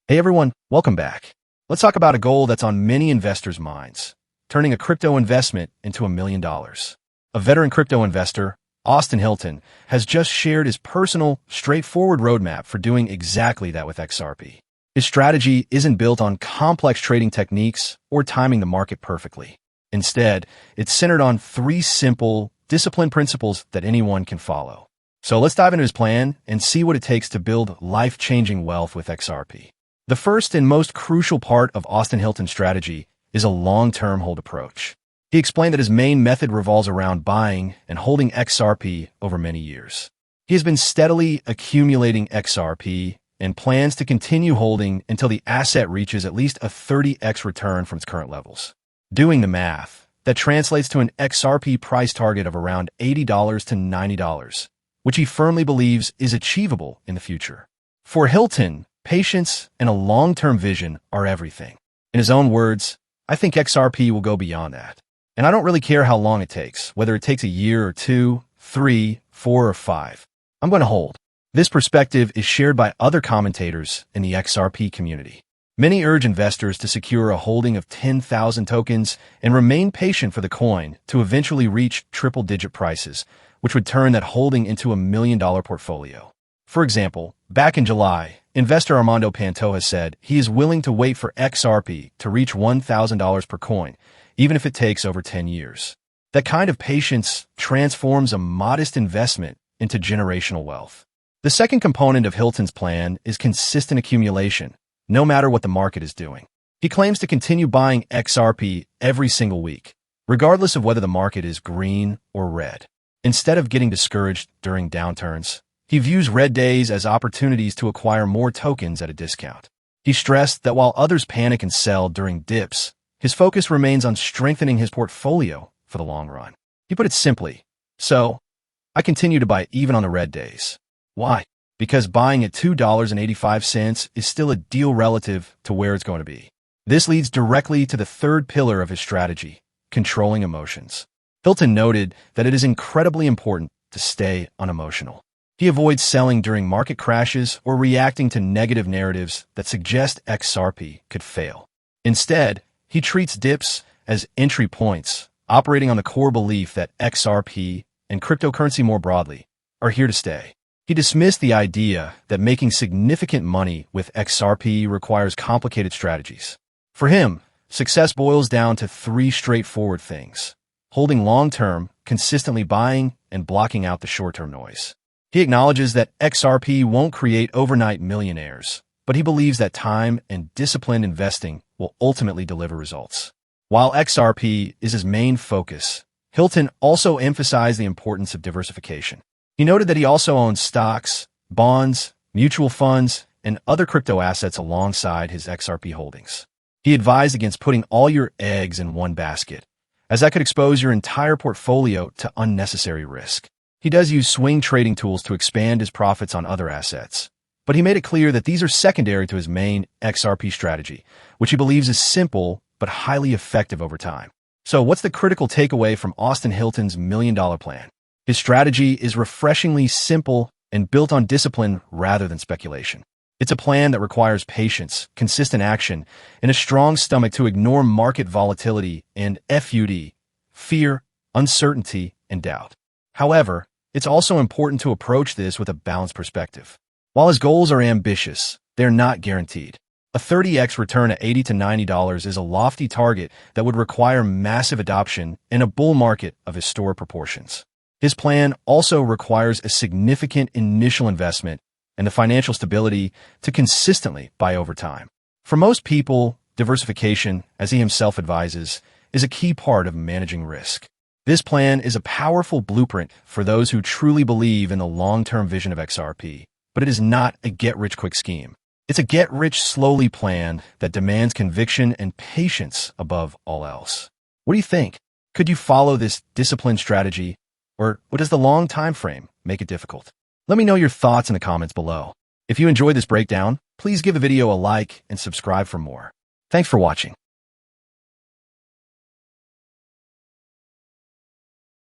Hey everyone, welcome back. Let's talk about a goal that's on many investors' minds, turning a crypto investment into $1 million. A veteran crypto investor, Austin Hilton, has just shared his personal, straightforward roadmap for doing exactly that with XRP. His strategy isn't built on complex trading techniques or timing the market perfectly. Instead, it's centered on three simple, disciplined principles that anyone can follow. So let's dive into his plan and see what it takes to build life-changing wealth with XRP. The first and most crucial part of Austin Hilton's strategy is a long-term hold approach. He explained that his main method revolves around buying and holding XRP over many years. He has been steadily accumulating XRP and plans to continue holding until the asset reaches at least a 30x return from its current levels. Doing the math, that translates to an XRP price target of around $80 to $90, which he firmly believes is achievable in the future. For Hilton, patience and a long-term vision are everything. In his own words, I think XRP will go beyond that. And I don't really care how long it takes, whether it takes a year or 2, 3, 4, or 5. I'm going to hold. This perspective is shared by other commentators in the XRP community. Many urge investors to secure a holding of 10,000 tokens and remain patient for the coin to eventually reach triple-digit prices, which would turn that holding into $1 million portfolio. For example, back in July, investor Armando Pantoja said he is willing to wait for XRP to reach $1,000 per coin, even if it takes over 10 years. That kind of patience transforms a modest investment into generational wealth. The second component of Hilton's plan is consistent accumulation, no matter what the market is doing. He claims to continue buying XRP every single week, regardless of whether the market is green or red. Instead of getting discouraged during downturns, he views red days as opportunities to acquire more tokens at a discount. He stressed that while others panic and sell during dips, his focus remains on strengthening his portfolio for the long run. He put it simply, so, I continue to buy even on the red days. Why? Because buying at $2.85 is still a deal relative to where it's going to be. This leads directly to the third pillar of his strategy, controlling emotions. Hilton noted that it is incredibly important to stay unemotional. He avoids selling during market crashes or reacting to negative narratives that suggest XRP could fail. Instead, he treats dips as entry points, operating on the core belief that XRP and cryptocurrency more broadly are here to stay. He dismissed the idea that making significant money with XRP requires complicated strategies. For him, success boils down to three straightforward things: holding long-term, consistently buying, and blocking out the short-term noise. He acknowledges that XRP won't create overnight millionaires, but he believes that time and disciplined investing will ultimately deliver results. While XRP is his main focus, Hilton also emphasized the importance of diversification. He noted that he also owns stocks, bonds, mutual funds, and other crypto assets alongside his XRP holdings. He advised against putting all your eggs in one basket, as that could expose your entire portfolio to unnecessary risk. He does use swing trading tools to expand his profits on other assets, but he made it clear that these are secondary to his main XRP strategy, which he believes is simple but highly effective over time. So what's the critical takeaway from Austin Hilton's $1 million plan? His strategy is refreshingly simple and built on discipline rather than speculation. It's a plan that requires patience, consistent action, and a strong stomach to ignore market volatility and FUD, fear, uncertainty, and doubt. However, it's also important to approach this with a balanced perspective. While his goals are ambitious, they're not guaranteed. A 30x return at $80 to $90 is a lofty target that would require massive adoption in a bull market of historic proportions. His plan also requires a significant initial investment and the financial stability to consistently buy over time. For most people, diversification, as he himself advises, is a key part of managing risk. This plan is a powerful blueprint for those who truly believe in the long-term vision of XRP, but it is not a get-rich-quick scheme. It's a get-rich-slowly plan that demands conviction and patience above all else. What do you think? Could you follow this disciplined strategy, or does the long time frame make it difficult? Let me know your thoughts in the comments below. If you enjoyed this breakdown, please give the video a like and subscribe for more. Thanks for watching.